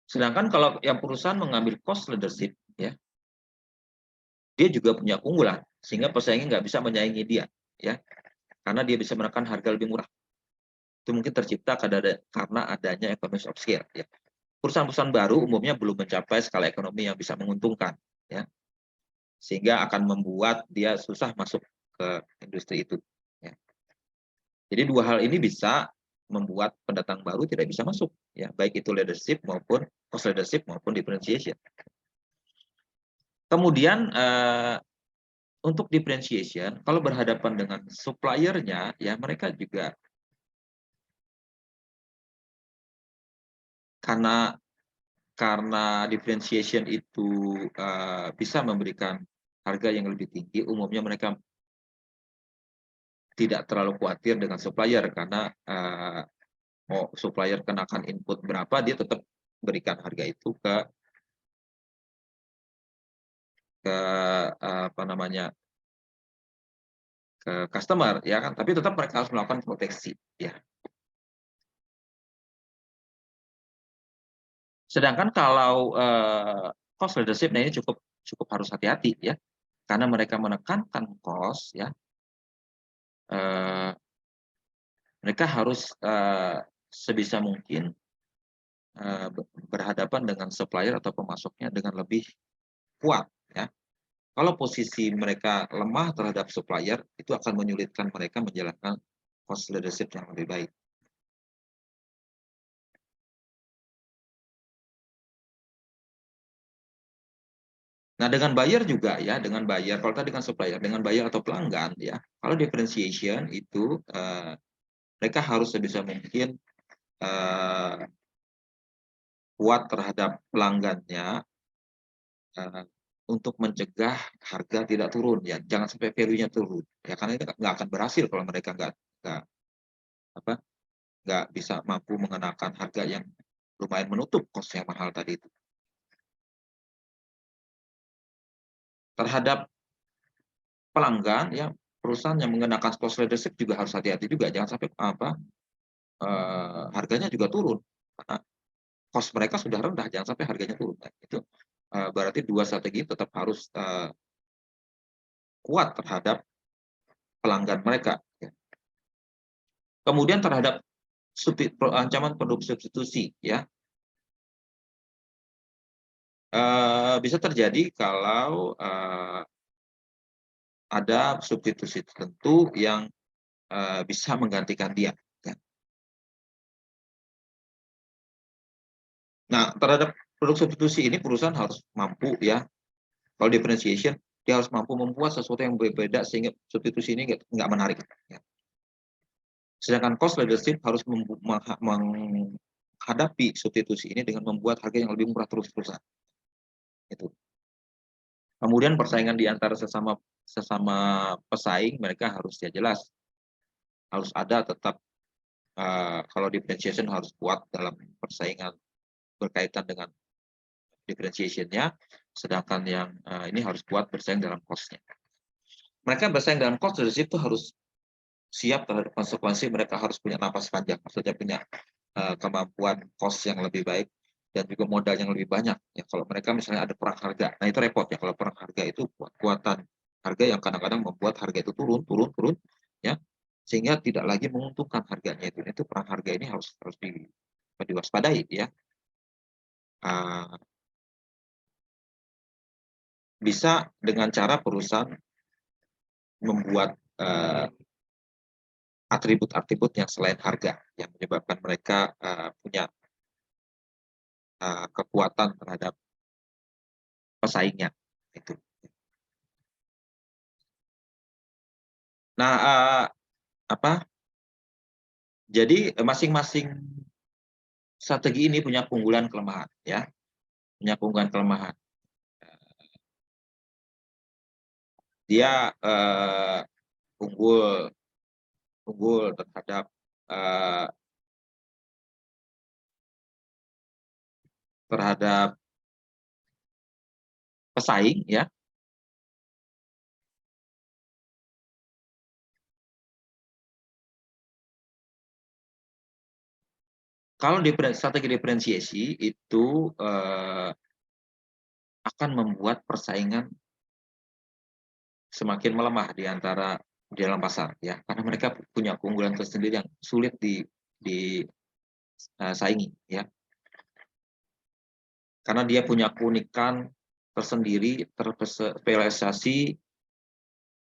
Sedangkan kalau yang perusahaan mengambil cost leadership ya, dia juga punya keunggulan, sehingga pesaingnya nggak bisa menyaingi dia, ya, karena dia bisa menekan harga lebih murah. Itu mungkin tercipta karena adanya economies of scale, ya. Perusahaan-perusahaan baru umumnya belum mencapai skala ekonomi yang bisa menguntungkan, ya, sehingga akan membuat dia susah masuk ke industri itu, ya. Jadi 2 hal ini bisa membuat pendatang baru tidak bisa masuk, ya, baik itu leadership maupun cost leadership maupun differentiation. Kemudian, untuk differentiation, kalau berhadapan dengan supplier-nya, ya mereka juga karena differentiation itu, bisa memberikan harga yang lebih tinggi, umumnya mereka tidak terlalu khawatir dengan supplier karena, mau supplier kenakan input berapa, dia tetap berikan harga itu ke, apa namanya, ke customer, ya kan, tapi tetap mereka harus melakukan proteksi, ya. Sedangkan kalau, cost leadership, nah ini cukup cukup harus hati-hati ya, karena mereka menekankan cost ya, eee, mereka harus, sebisa mungkin, berhadapan dengan supplier atau pemasoknya dengan lebih kuat ya. Kalau posisi mereka lemah terhadap supplier, itu akan menyulitkan mereka menjalankan cost leadership yang lebih baik. Nah, dengan buyer juga ya, dengan buyer, kalau tadi dengan supplier, dengan buyer atau pelanggan ya, kalau differentiation itu, mereka harus sebisa mungkin, eee, kuat terhadap pelanggannya, eee, untuk mencegah harga tidak turun ya, jangan sampai value-nya turun, ya karena itu nggak akan berhasil kalau mereka nggak apa, nggak bisa mampu mengenakan harga yang lumayan menutup cost yang mahal tadi itu. Terhadap pelanggan ya, perusahaan yang mengenakan cost leadership juga harus hati-hati juga, jangan sampai harganya juga turun, karena cost mereka sudah rendah, jangan sampai harganya turun. Nah, itu, berarti 2 strategi tetap harus, kuat terhadap pelanggan mereka, ya. Kemudian terhadap ancaman produk substitusi, ya, bisa terjadi kalau ada substitusi tertentu yang bisa menggantikan dia. Ya. Nah, terhadap produk substitusi ini perusahaan harus mampu, ya, kalau differentiation dia harus mampu membuat sesuatu yang berbeda sehingga substitusi ini nggak menarik. Ya. Sedangkan cost leadership harus menghadapi substitusi ini dengan membuat harga yang lebih murah terus-terusan. Itu. Kemudian persaingan di antara sesama pesaing mereka harus ya jelas harus ada tetap kalau differentiation harus kuat dalam persaingan berkaitan dengan differentiation-nya, sedangkan yang ini harus kuat bersaing dalam cost-nya. Mereka bersaing dalam cost leadership itu harus siap terhadap konsekuensi, mereka harus punya napas panjang, maksudnya punya kemampuan cost yang lebih baik dan juga modal yang lebih banyak. Ya, kalau mereka misalnya ada perang harga, nah itu repot ya kalau perang harga itu kekuatan harga yang kadang-kadang membuat harga itu turun, ya, sehingga tidak lagi menguntungkan harganya itu. Itu perang harga ini harus diwaspadai, ya. Bisa dengan cara perusahaan membuat atribut-atribut yang selain harga yang menyebabkan mereka punya kekuatan terhadap pesaingnya itu. Nah, jadi masing-masing strategi ini punya keunggulan kelemahan, ya, punya keunggulan kelemahan. Dia unggul terhadap pesaing, ya. Kalau strategi diferensiasi itu akan membuat persaingan semakin melemah di dalam pasar, ya, karena mereka punya keunggulan tersendiri yang sulit disaingi, ya, karena dia punya keunikan tersendiri, terspesialisasi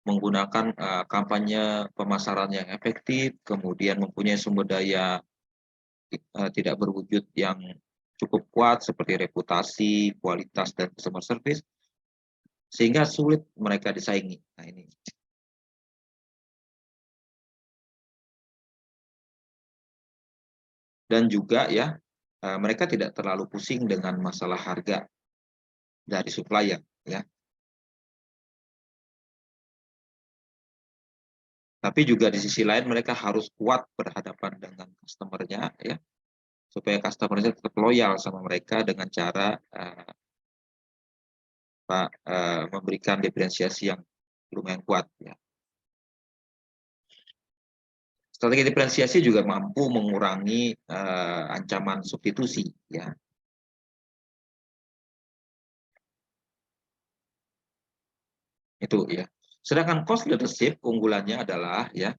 menggunakan kampanye pemasaran yang efektif, kemudian mempunyai sumber daya tidak berwujud yang cukup kuat seperti reputasi, kualitas, dan customer service, sehingga sulit mereka disaingi. Nah, ini. Dan juga, ya, mereka tidak terlalu pusing dengan masalah harga dari supplier, ya. Tapi juga di sisi lain mereka harus kuat berhadapan dengan customer-nya, ya, supaya customer-nya tetap loyal sama mereka dengan cara memberikan diferensiasi yang lumayan kuat, ya. Strategi diferensiasi juga mampu mengurangi ancaman substitusi, ya. Itu, ya. Sedangkan cost leadership keunggulannya adalah, ya,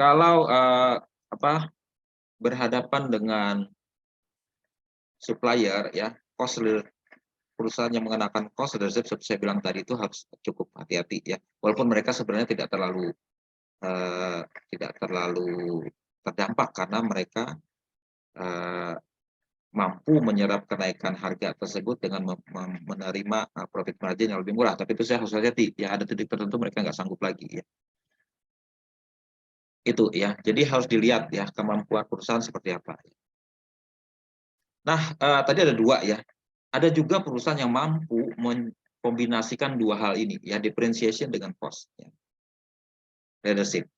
kalau berhadapan dengan supplier, ya, perusahaan yang mengenakan cost leadership seperti saya bilang tadi itu harus cukup hati-hati, ya. Walaupun mereka sebenarnya tidak terlalu terdampak karena mereka mampu menyerap kenaikan harga tersebut dengan menerima profit margin yang lebih murah. Tapi itu saya harus hati-hati, ya, ada titik tertentu mereka nggak sanggup lagi, ya. Itu, ya. Jadi harus dilihat, ya, kemampuan perusahaan seperti apa. Nah, tadi ada dua, ya. Ada juga perusahaan yang mampu mengkombinasikan dua hal ini, ya, differentiation dengan cost, ya, leadership.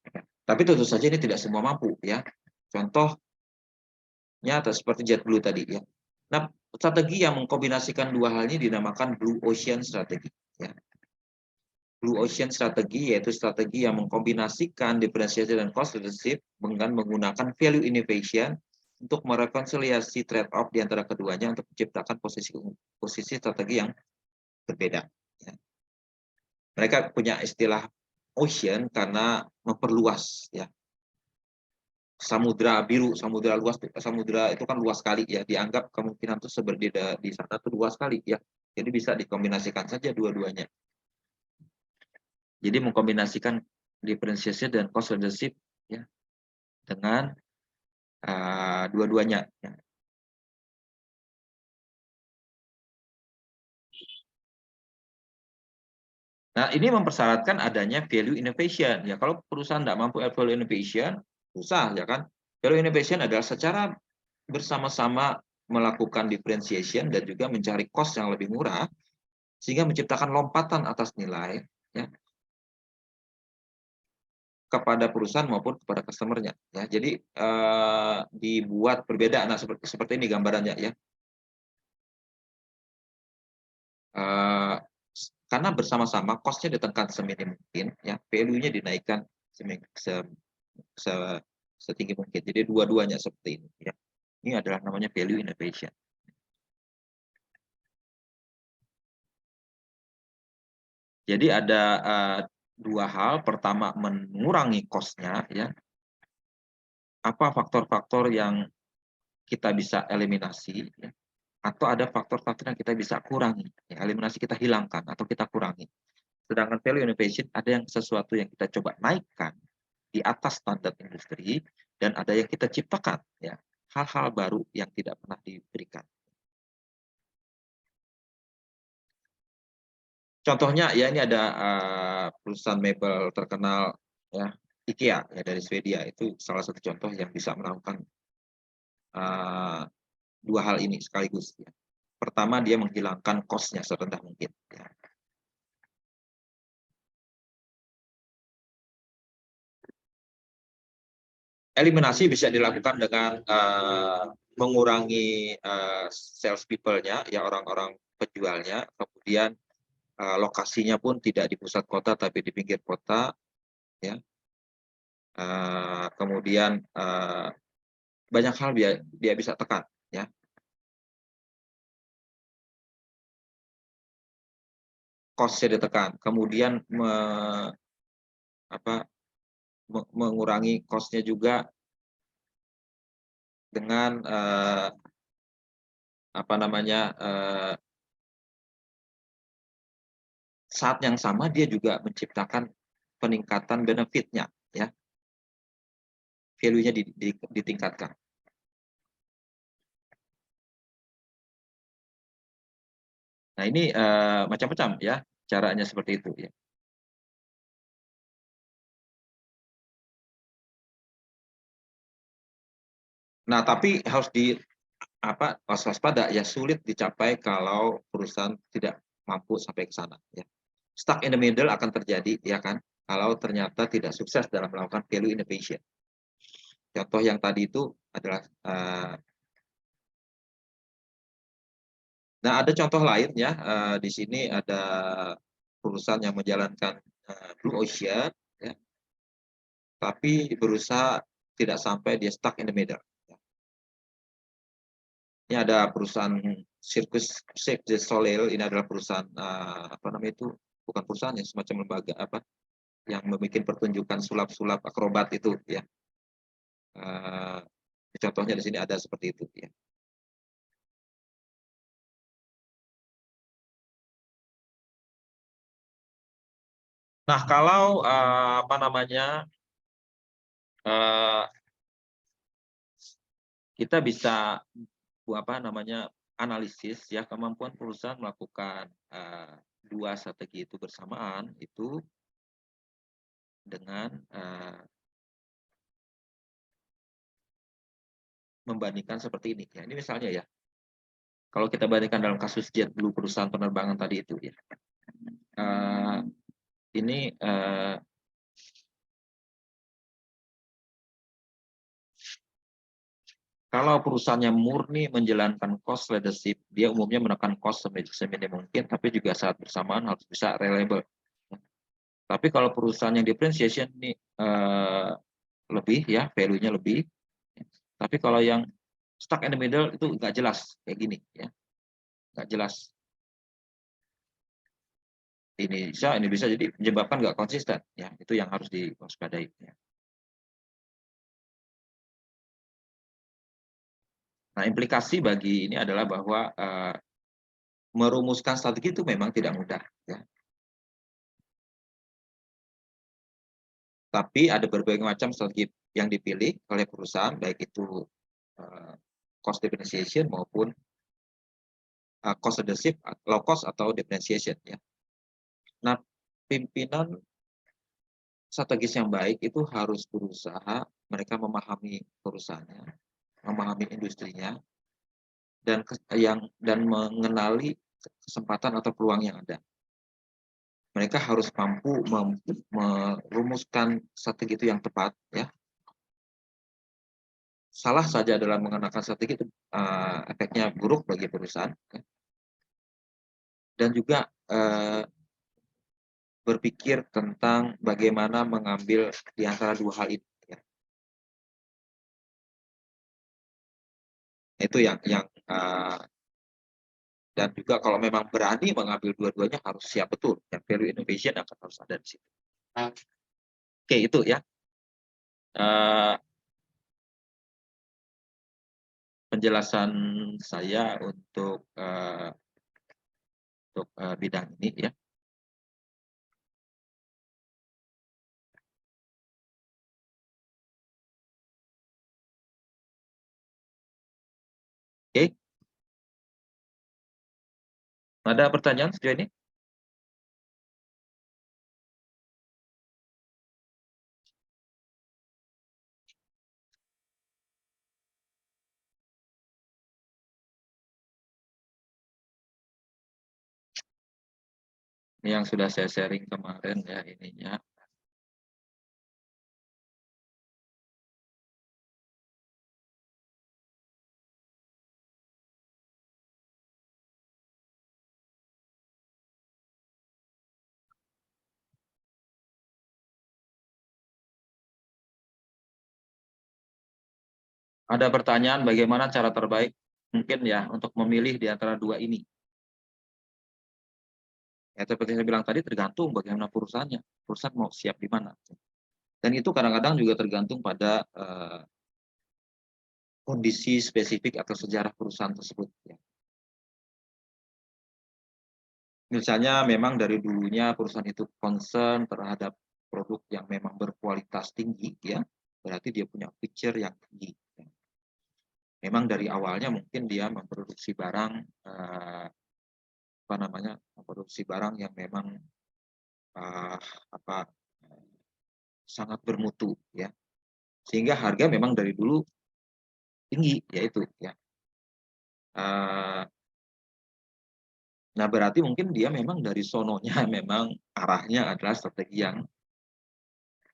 Tapi tentu saja ini tidak semua mampu, ya. Contohnya seperti JetBlue tadi, ya. Nah, strategi yang mengkombinasikan dua hal ini dinamakan Blue Ocean Strategy, ya. Blue Ocean strategi yaitu strategi yang mengkombinasikan differentiation dan cost leadership dengan menggunakan value innovation untuk merekonsiliasi trade-off di antara keduanya untuk menciptakan posisi strategi yang berbeda. Ya. Mereka punya istilah ocean karena memperluas, ya. Samudra biru, samudra luas, samudra itu kan luas sekali, ya. Dianggap kemungkinan itu berbeda di sana itu luas sekali, ya. Jadi bisa dikombinasikan saja dua-duanya. Jadi mengkombinasikan differentiation dan cost leadership, ya, dengan dua-duanya. Ya. Nah, ini mempersyaratkan adanya value innovation. Ya, kalau perusahaan tidak mampu value innovation, susah, ya kan? Value innovation adalah secara bersama-sama melakukan differentiation dan juga mencari cost yang lebih murah, sehingga menciptakan lompatan atas nilai, ya, kepada perusahaan maupun kepada customer-nya. Ya, jadi dibuat perbedaan. Nah, seperti ini gambarannya, ya. Karena bersama-sama cost-nya ditekan seminim mungkin, ya, value-nya dinaikkan setinggi mungkin. Jadi dua-duanya seperti ini, ya. Ini adalah namanya value innovation. Jadi ada dua hal. Pertama, mengurangi cost-nya, ya. Apa faktor-faktor yang kita bisa eliminasi, ya. Atau ada faktor-faktor yang kita bisa kurangi, ya. Eliminasi kita hilangkan atau kita kurangi. Sedangkan value innovation ada yang sesuatu yang kita coba naikkan di atas standar industri, dan ada yang kita ciptakan, ya, hal-hal baru yang tidak pernah diberikan. Contohnya, ya, ini ada perusahaan mebel terkenal, ya, IKEA, ya, dari Swedia. Itu salah satu contoh yang bisa melakukan dua hal ini sekaligus, ya. Pertama, dia menghilangkan cost-nya serendah mungkin, ya. Eliminasi bisa dilakukan dengan mengurangi sales people-nya, ya, orang-orang penjualnya. Kemudian lokasinya pun tidak di pusat kota tapi di pinggir kota, ya. Kemudian banyak hal dia bisa tekan, ya. Cost-nya ditekan, kemudian mengurangi cost-nya juga dengan saat yang sama dia juga menciptakan peningkatan benefit-nya, ya. Value-nya ditingkatkan. Nah, ini macam-macam, ya, caranya seperti itu, ya. Nah, tapi harus waspada, ya, sulit dicapai kalau perusahaan tidak mampu sampai ke sana, ya. Stuck in the middle akan terjadi, ya kan, kalau ternyata tidak sukses dalam melakukan value innovation. Contoh yang tadi itu adalah nah, ada contoh lain, ya, di sini ada perusahaan yang menjalankan Blue Ocean, ya, tapi berusaha tidak sampai dia stuck in the middle. Ini ada perusahaan Cirque du Soleil. Ini adalah perusahaan itu bukan perusahaan, ya, semacam lembaga yang membuat pertunjukan sulap-sulap akrobat itu, ya. Contohnya di sini ada seperti itu, ya. Nah, kalau kita bisa analisis, ya, kemampuan perusahaan melakukan dua strategi itu bersamaan itu dengan membandingkan seperti ini, ya. Ini misalnya, ya, kalau kita bandingkan dalam kasus JetBlue, perusahaan penerbangan tadi itu, ya, ini kalau perusahaannya murni menjalankan cost leadership, dia umumnya menekan cost seminim mungkin, tapi juga saat bersamaan harus bisa reliable. Tapi kalau perusahaan yang differentiation ini lebih ya, value-nya lebih. Tapi kalau yang stuck in the middle itu nggak jelas kayak gini ya, nggak jelas. Ini bisa jadi menyebabkan nggak konsisten ya, itu yang harus diwaspadai ya. Nah, implikasi bagi ini adalah bahwa merumuskan strategi itu memang tidak mudah ya. Tapi ada berbagai macam strategi yang dipilih oleh perusahaan, baik itu cost differentiation maupun cost leadership, low cost atau differentiation ya. Nah, pimpinan strategis yang baik itu harus berusaha mereka memahami perusahaannya, memahami industrinya, dan mengenali kesempatan atau peluang yang ada. Mereka harus mampu merumuskan strategi itu yang tepat ya. Salah saja dalam mengenakan strategi itu efeknya buruk bagi perusahaan ya. Dan juga berpikir tentang bagaimana mengambil di antara dua hal itu ya. Itu yang dan juga kalau memang berani mengambil dua-duanya harus siap betul, ya value innovation akan harus ada di situ. Oke, itu ya, penjelasan saya untuk bidang ini ya. Oke, ada pertanyaan sejauh ini? Ini yang sudah saya sharing kemarin ya ininya. Ada pertanyaan bagaimana cara terbaik mungkin ya untuk memilih di antara dua ini. Ya seperti saya bilang tadi tergantung bagaimana perusahaannya. Perusahaan mau siap di mana. Dan itu kadang-kadang juga tergantung pada kondisi spesifik atau sejarah perusahaan tersebut ya. Misalnya memang dari dulunya perusahaan itu concern terhadap produk yang memang berkualitas tinggi ya, berarti dia punya feature yang tinggi. Memang dari awalnya mungkin dia memproduksi barang memproduksi barang yang memang apa sangat bermutu ya. Sehingga harga memang dari dulu tinggi yaitu ya. Nah, berarti mungkin dia memang dari sononya memang arahnya adalah strategi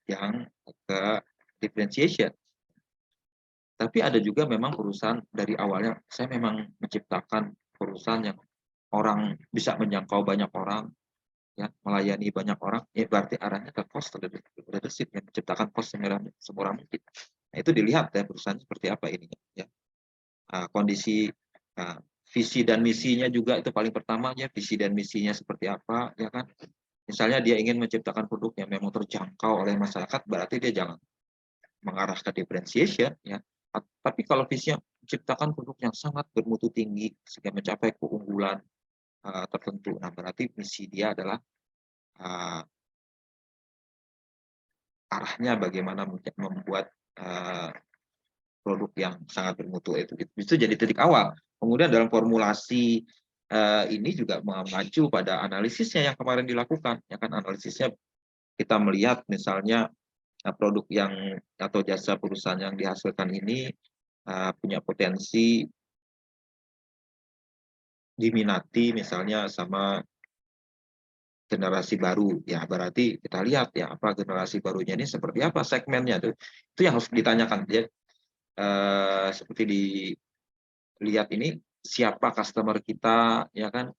yang ke differentiation. Tapi ada juga memang perusahaan dari awalnya saya memang menciptakan perusahaan yang orang bisa menjangkau banyak orang, ya, melayani banyak orang, ya berarti arahnya ke cost leadership yang menciptakan cost semurah mungkin. Nah, itu dilihat ya perusahaan seperti apa ini ya. Kondisi visi dan misinya juga itu paling pertama ya, visi dan misinya seperti apa ya kan. Misalnya dia ingin menciptakan produk yang memang terjangkau oleh masyarakat, berarti dia jangan mengarah ke differentiation ya. Tapi kalau visinya menciptakan produk yang sangat bermutu tinggi sehingga mencapai keunggulan tertentu, nah berarti misi dia adalah arahnya bagaimana membuat produk yang sangat bermutu itu jadi titik awal. Kemudian dalam formulasi ini juga mengacu pada analisisnya yang kemarin dilakukan, ya kan analisisnya kita melihat misalnya produk yang atau jasa perusahaan yang dihasilkan ini punya potensi diminati misalnya sama generasi baru ya, berarti kita lihat ya apa generasi barunya ini seperti apa segmennya tuh, itu yang harus ditanyakan ya. Seperti dilihat ini siapa customer kita ya kan,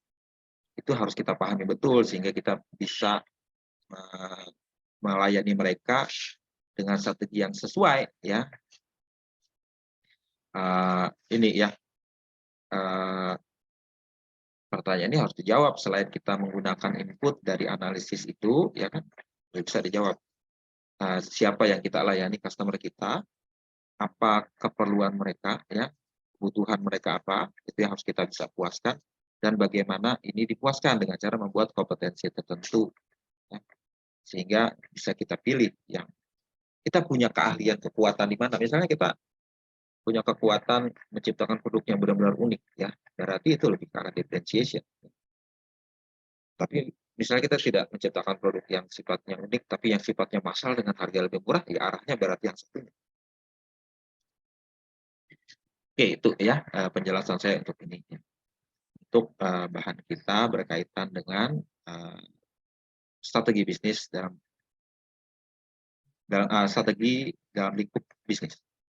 itu harus kita pahami betul sehingga kita bisa melayani mereka dengan strategi yang sesuai ya. Ini ya, pertanyaan ini harus dijawab selain kita menggunakan input dari analisis itu ya kan, bisa dijawab. Siapa yang kita layani customer kita, apa keperluan mereka ya, kebutuhan mereka apa, itu yang harus kita bisa puaskan dan bagaimana ini dipuaskan dengan cara membuat kompetensi tertentu ya. Sehingga bisa kita pilih yang kita punya keahlian, kekuatan di mana. Misalnya kita punya kekuatan menciptakan produk yang benar-benar unik ya, berarti itu lebih ke arah differentiation. Tapi misalnya kita tidak menciptakan produk yang sifatnya unik, tapi yang sifatnya massal dengan harga lebih murah, ya arahnya berarti yang satunya. Oke, itu ya penjelasan saya untuk ini. Untuk bahan kita berkaitan dengan strategi bisnis dalam strategi dalam lingkup bisnis.